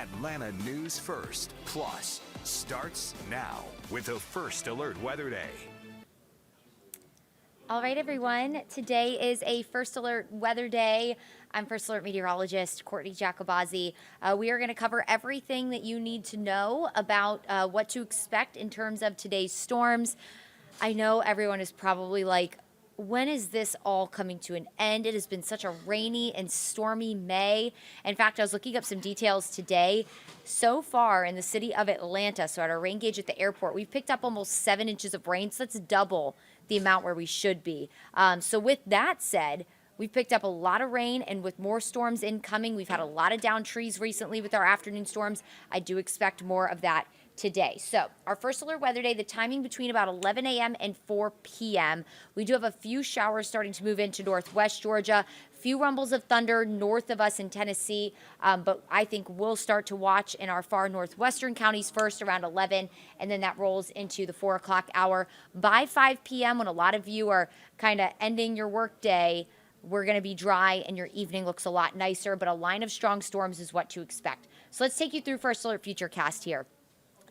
Atlanta News First Plus starts now with a First Alert Weather Day. All right, everyone. Today is a First Alert Weather Day. I'm First Alert Meteorologist Courtney Jacobazzi. We are going to cover everything that you need to know about what to expect in terms of today's storms. I know everyone is probably like, when is this all coming to an end? It has been such a rainy and stormy May. In fact, I was looking up some details today. So far in the city of Atlanta, so at our rain gauge at the airport, we've picked up almost 7 inches of rain. So that's double the amount where we should be. So with that said, we've picked up a lot of rain, and with more storms incoming, we've had a lot of downed trees recently with our afternoon storms. I do expect more of that today. So our First Alert Weather Day, the timing between about 11 a.m. and 4 p.m. We do have a few showers starting to move into northwest Georgia, few rumbles of thunder north of us in Tennessee, but I think we'll start to watch in our far northwestern counties first around 11, and then that rolls into the 4 o'clock hour. By 5 p.m., when a lot of you are kind of ending your work day, we're going to be dry and your evening looks a lot nicer, but a line of strong storms is what to expect. So let's take you through First Alert Futurecast here.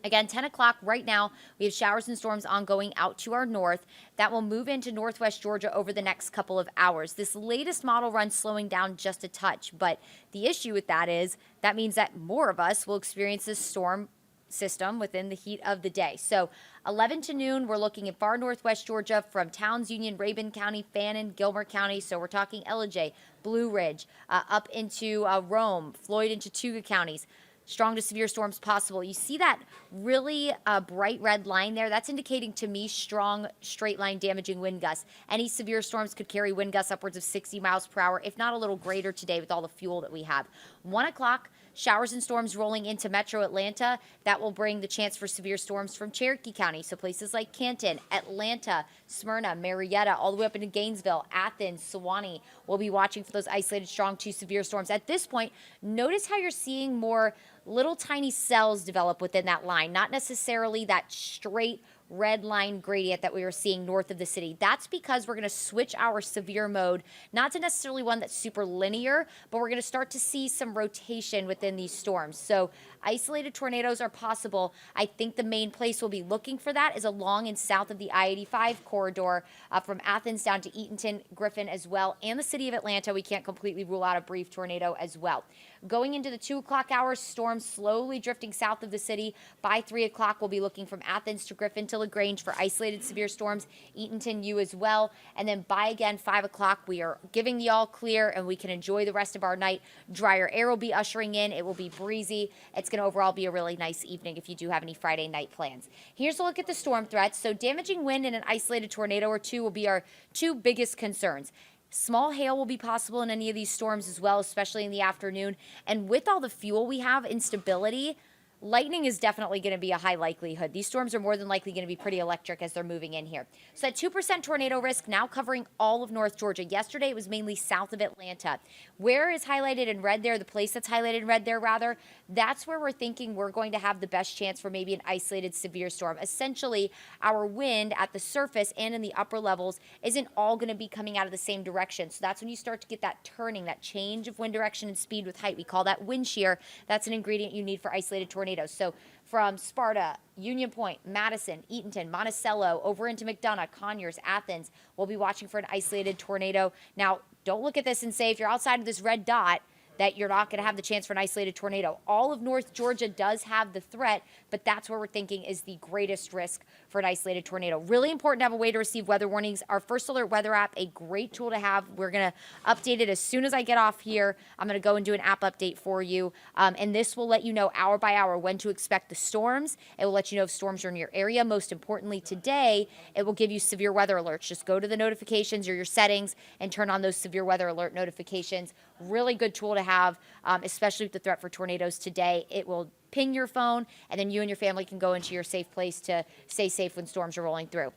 Again, 10 o'clock right now, we have showers and storms ongoing out to our north. That will move into northwest Georgia over the next couple of hours. This latest model run slowing down just a touch, but the issue with that is that means that more of us will experience this storm system within the heat of the day. So 11 to noon, we're looking at far northwest Georgia from Towns, Union, Rabun County, Fannin, Gilmer County. So we're talking Ellijay, Blue Ridge, up into Rome, Floyd into Tuga counties. Strong to severe storms possible. You see that really bright red line there? That's indicating to me strong straight line damaging wind gusts. Any severe storms could carry wind gusts upwards of 60 miles per hour, if not a little greater today with all the fuel that we have. 1 o'clock, showers and storms rolling into metro Atlanta. That will bring the chance for severe storms from Cherokee County. So places like Canton, Atlanta, Smyrna, Marietta, all the way up into Gainesville, Athens, Sewanee. We'll be watching for those isolated strong to severe storms. At this point, notice how you're seeing more little tiny cells develop within that line, not necessarily that straight red line gradient that we were seeing north of the city. That's because we're going to switch our severe mode, not to necessarily one that's super linear, but we're going to start to see some rotation within these storms. So isolated tornadoes are possible. I think the main place we'll be looking for that is along and south of the I-85 corridor from Athens down to Eatonton, Griffin as well, and the city of Atlanta. We can't completely rule out a brief tornado as well. Going into the 2 o'clock hours, storms slowly drifting south of the city. By 3 o'clock, we'll be looking from Athens to Griffin to LaGrange for isolated severe storms, Eatonton, U as well. And then by, again, 5 o'clock, we are giving the all clear and we can enjoy the rest of our night. Drier air will be ushering in. It will be breezy. It's going to overall be a really nice evening if you do have any Friday night plans. Here's a look at the storm threats. So damaging wind and an isolated tornado or two will be our two biggest concerns. Small hail will be possible in any of these storms as well, especially in the afternoon. And with all the fuel we have, instability, lightning is definitely going to be a high likelihood. These storms are more than likely going to be pretty electric as they're moving in here. So that 2% tornado risk now covering all of North Georgia. Yesterday, it was mainly south of Atlanta. Where is highlighted in red there, the place that's highlighted in red there, rather, that's where we're thinking we're going to have the best chance for maybe an isolated severe storm. Essentially, our wind at the surface and in the upper levels isn't all going to be coming out of the same direction. So that's when you start to get that turning, that change of wind direction and speed with height. We call that wind shear. That's an ingredient you need for isolated tornadoes. So from Sparta, Union Point, Madison, Eatonton, Monticello, over into McDonough, Conyers, Athens, we'll be watching for an isolated tornado. Now, don't look at this and say if you're outside of this red dot that you're not going to have the chance for an isolated tornado. All of North Georgia does have the threat, but that's where we're thinking is the greatest risk for an isolated tornado. Really important to have a way to receive weather warnings. Our First Alert Weather app, a great tool to have. We're going to update it as soon as I get off here. I'm going to go and do an app update for you, and this will let you know hour by hour when to expect the storms. It will let you know if storms are in your area. Most importantly, today, it will give you severe weather alerts. Just go to the notifications or your settings and turn on those severe weather alert notifications. Really good tool to have, especially with the threat for tornadoes today. It will ping your phone, and then you and your family can go into your safe place to stay safe when storms are rolling through.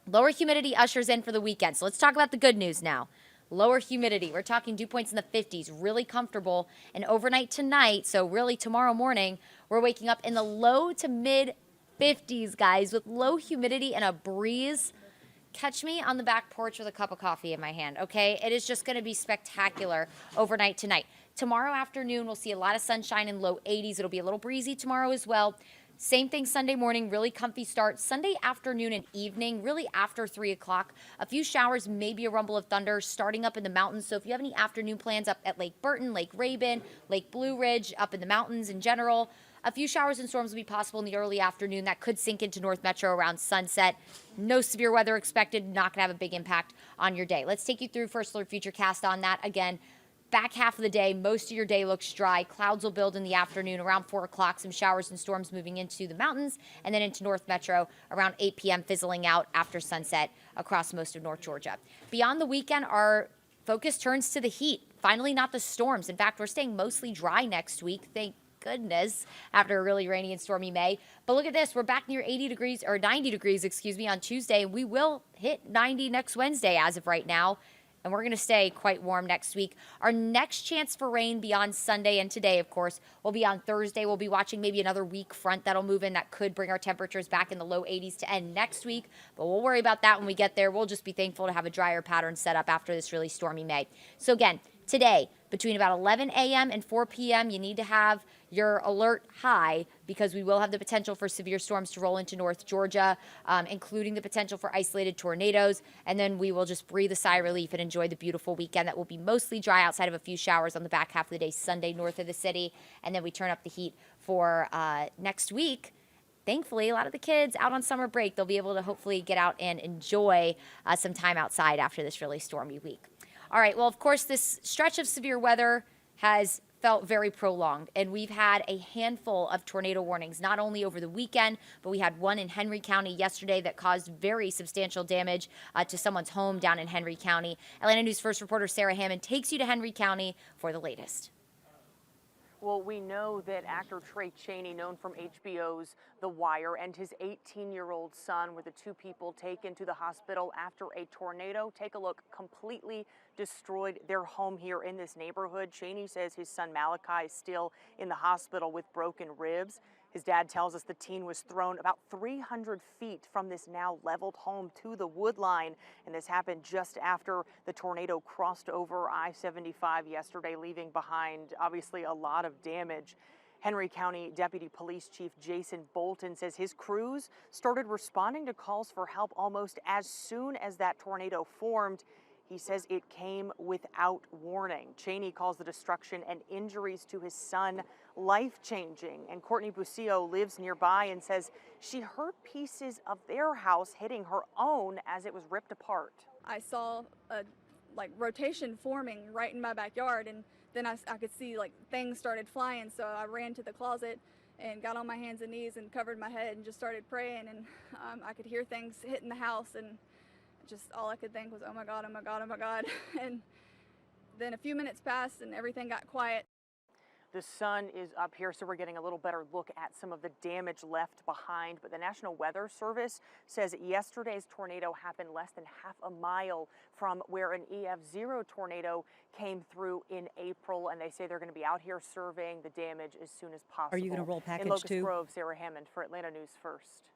Lower humidity ushers in for the weekend. So let's talk about the good news now. Lower humidity. We're talking dew points in the 50s, really comfortable. And overnight tonight, so really tomorrow morning, we're waking up in the low to mid 50s, guys, with low humidity and a breeze. Catch me on the back porch with a cup of coffee in my hand, okay? It is just going to be spectacular overnight tonight. Tomorrow afternoon, we'll see a lot of sunshine and low 80s. It'll be a little breezy tomorrow as well. Same thing Sunday morning, really comfy start. Sunday afternoon and evening, really after 3 o'clock, a few showers, maybe a rumble of thunder starting up in the mountains. So if you have any afternoon plans up at Lake Burton, Lake Rabun, Lake Blue Ridge, up in the mountains in general, a few showers and storms will be possible in the early afternoon. That could sink into North Metro around sunset. No severe weather expected, not going to have a big impact on your day. Let's take you through First Alert Futurecast on that. Again, back half of the day, most of your day looks dry. Clouds will build in the afternoon around 4 o'clock. Some showers and storms moving into the mountains and then into North Metro around 8 p.m., fizzling out after sunset across most of North Georgia. Beyond the weekend, our focus turns to the heat. Finally, not the storms. In fact, we're staying mostly dry next week. Thank goodness, after a really rainy and stormy May. But look at this. We're back near 80 degrees, or 90 degrees, on Tuesday. We will hit 90 next Wednesday as of right now. And we're going to stay quite warm next week. Our next chance for rain beyond Sunday and today, of course, will be on Thursday. We'll be watching maybe another weak front that'll move in that could bring our temperatures back in the low 80s to end next week. But we'll worry about that when we get there. We'll just be thankful to have a drier pattern set up after this really stormy May. So again, today, between about 11 a.m. and 4 p.m., you need to have your alert high because we will have the potential for severe storms to roll into North Georgia, including the potential for isolated tornadoes. And then we will just breathe a sigh of relief and enjoy the beautiful weekend that will be mostly dry outside of a few showers on the back half of the day, Sunday, north of the city. And then we turn up the heat for next week. Thankfully, a lot of the kids out on summer break, they'll be able to hopefully get out and enjoy some time outside after this really stormy week. All right, well, of course, this stretch of severe weather has felt very prolonged, and we've had a handful of tornado warnings, not only over the weekend, but we had one in Henry County yesterday that caused very substantial damage to someone's home down in Henry County. Atlanta News First reporter Sarah Hammond takes you to Henry County for the latest. Well, we know that actor Trey Chaney, known from HBO's The Wire, and his 18-year-old son were the two people taken to the hospital after a tornado. Take a look, completely destroyed their home here in this neighborhood. Chaney says his son Malachi is still in the hospital with broken ribs. His dad tells us the teen was thrown about 300 feet from this now leveled home to the wood line. And this happened just after the tornado crossed over I-75 yesterday, leaving behind obviously a lot of damage. Henry County Deputy Police Chief Jason Bolton says his crews started responding to calls for help almost as soon as that tornado formed. He says it came without warning. Chaney calls the destruction and injuries to his son life-changing. And Courtney Bucio lives nearby and says she heard pieces of their house hitting her own as it was ripped apart. I saw a rotation forming right in my backyard, and then I could see things started flying, so I ran to the closet and got on my hands and knees and covered my head and just started praying, and I could hear things hitting the house, and just all I could think was, oh my God, oh my God, oh my God. And then a few minutes passed and everything got quiet. The sun is up here, so we're getting a little better look at some of the damage left behind. But the National Weather Service says yesterday's tornado happened less than half a mile from where an EF0 tornado came through in April. And they say they're going to be out here surveying the damage as soon as possible. Are you going to roll package in Locust too? Grove, Sarah Hammond for Atlanta News First.